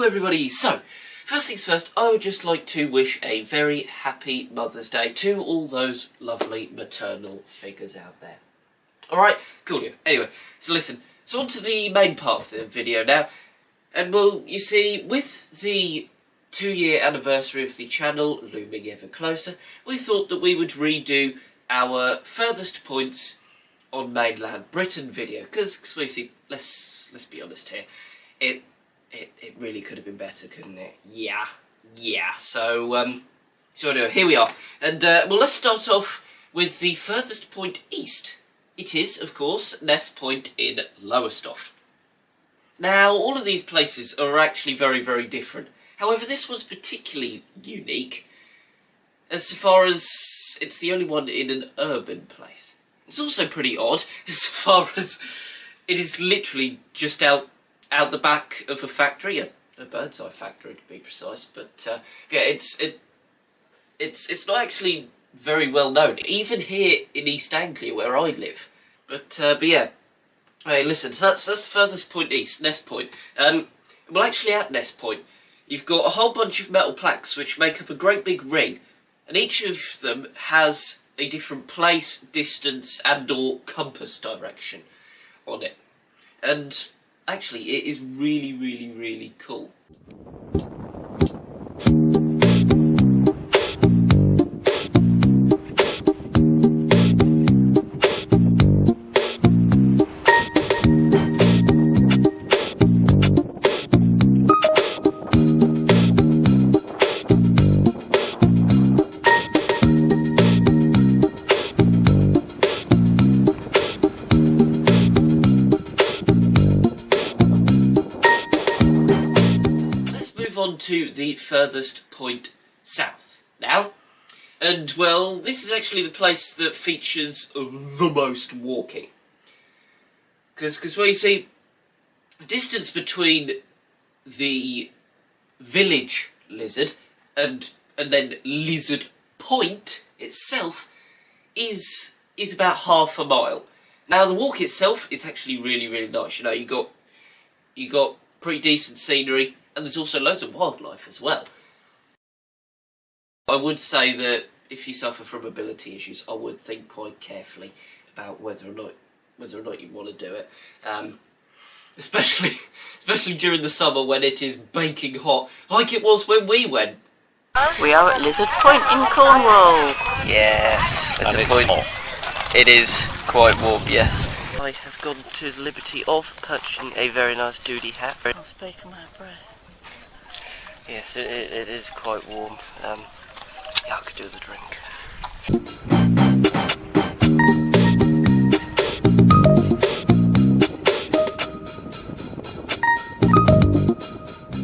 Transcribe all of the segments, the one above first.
Hello everybody! So, first things first, I would just like to wish a very happy Mother's Day to all those lovely maternal figures out there. Alright, cool. Anyway, so listen, so on to the main part of the video now. And well, you see, with the 2-year anniversary of the channel looming ever closer, we thought that we would redo our furthest points on mainland Britain video. Because we see, let's be honest here, it really could have been better, couldn't it? Yeah. So anyway, here we are. And, well, let's start off with the furthest point east. It is, of course, Ness Point in Lowestoft. Now, all of these places are actually very, very different. However, this one's particularly unique, as far as it's the only one in an urban place. It's also pretty odd, as far as it is literally just out the back of a factory, a bird's eye factory to be precise. But yeah, it's not actually very well known, even here in East Anglia where I live. But yeah, hey, listen, so that's the furthest point east, Ness Point. Well, actually, at Ness Point, you've got a whole bunch of metal plaques which make up a great big ring, and each of them has a different place, distance, and/or compass direction on it. And actually, it is really, really, really cool. On to the furthest point south now, and well, this is actually the place that features the most walking, because well, you see, the distance between the village Lizard and then Lizard Point itself is about half a mile. Now, the walk itself is actually really, really nice. You know, you got pretty decent scenery. And there's also loads of wildlife as well. I would say that if you suffer from mobility issues, I would think quite carefully about whether or not you want to do it. Especially during the summer when it is baking hot, like it was when we went. We are at Lizard Point in Cornwall. Yes, Lizard Point. Hot. It is quite warm, yes. I have gone to the liberty of purchasing a very nice duty hat. I'll speak on my breath. Yes, it is quite warm. Yeah, I could do with a drink.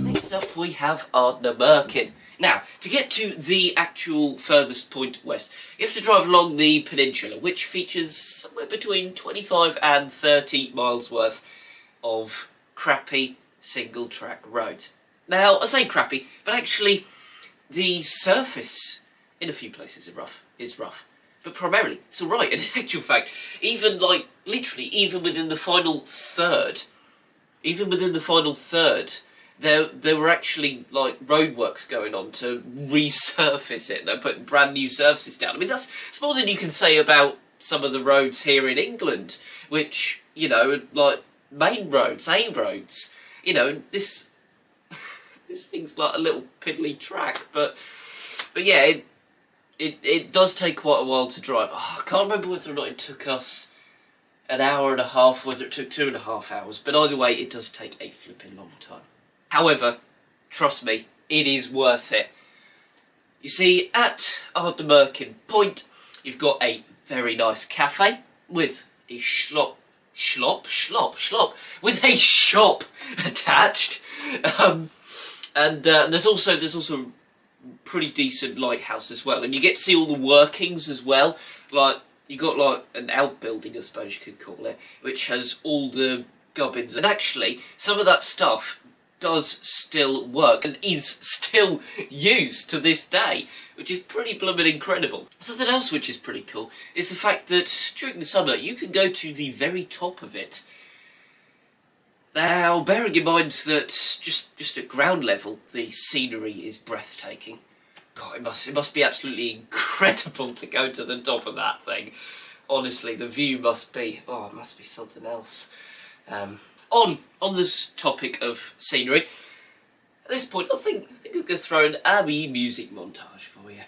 Next up we have Ardnamurchan. Now, to get to the actual furthest point west, you have to drive along the peninsula, which features somewhere between 25 and 30 miles worth of crappy single-track roads. Now, I say crappy, but actually the surface in a few places is rough. But primarily, it's alright. In actual fact, even literally within the final third, there were actually roadworks going on to resurface it. They're putting brand new surfaces down. I mean, that's more than you can say about some of the roads here in England, which, you know, like main roads, A roads, you know, this thing's like a little piddly track, but yeah, it does take quite a while to drive. Oh, I can't remember whether or not it took us an hour and a half, whether it took 2.5 hours, but either way, it does take a flipping long time. However, trust me, it is worth it. You see, at Ardnamurchan Point, you've got a very nice cafe with a with a shop attached. And there's also a pretty decent lighthouse as well, and you get to see all the workings as well. Like, you got like an outbuilding, I suppose you could call it, which has all the gubbins, and actually some of that stuff does still work and is still used to this day, which is pretty blooming incredible. Something else which is pretty cool is the fact that during the summer you can go to the very top of it. Now, bearing in mind that just at ground level, the scenery is breathtaking. God, it must be absolutely incredible to go to the top of that thing. Honestly, the view must be, it must be something else. On this topic of scenery, at this point, I think I'm going to throw an Abby music montage for you.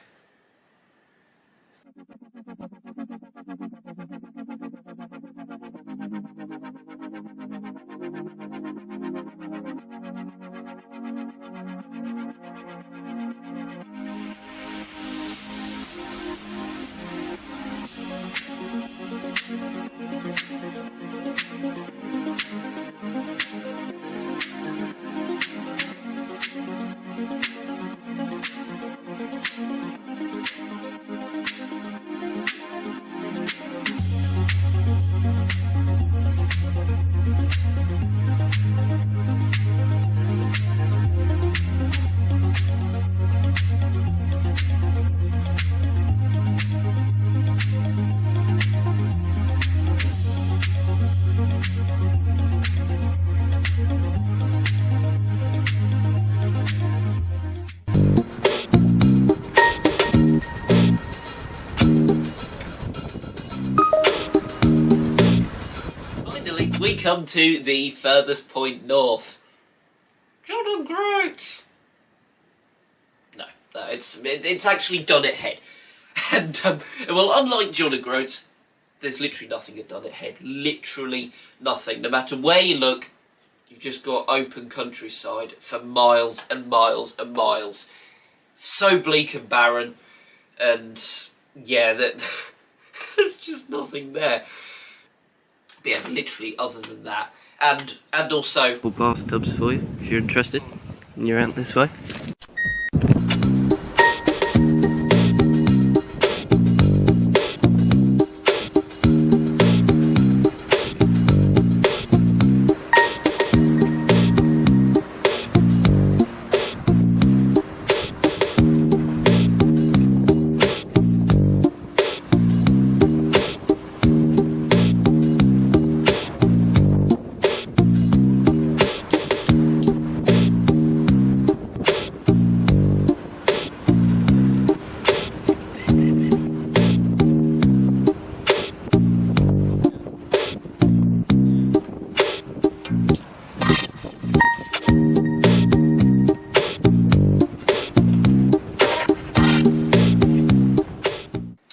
We come to the furthest point north. John and Groot! No, it's actually Dunnet Head. And, well, unlike John and Groot, there's literally nothing at Dunnet Head. Literally nothing. No matter where you look, you've just got open countryside for miles and miles and miles. So bleak and barren, and, yeah, there's just nothing there. But yeah, literally other than that. And also bathtubs for you, if you're interested, and you're out this way.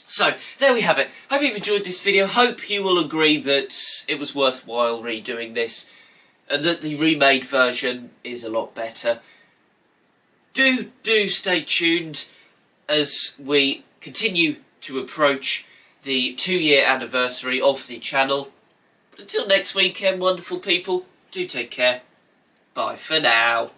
So, there we have it. Hope you've enjoyed this video. Hope you will agree that it was worthwhile redoing this, and that the remade version is a lot better. Do stay tuned as we continue to approach the 2-year anniversary of the channel. But until next weekend, wonderful people, do take care. Bye for now.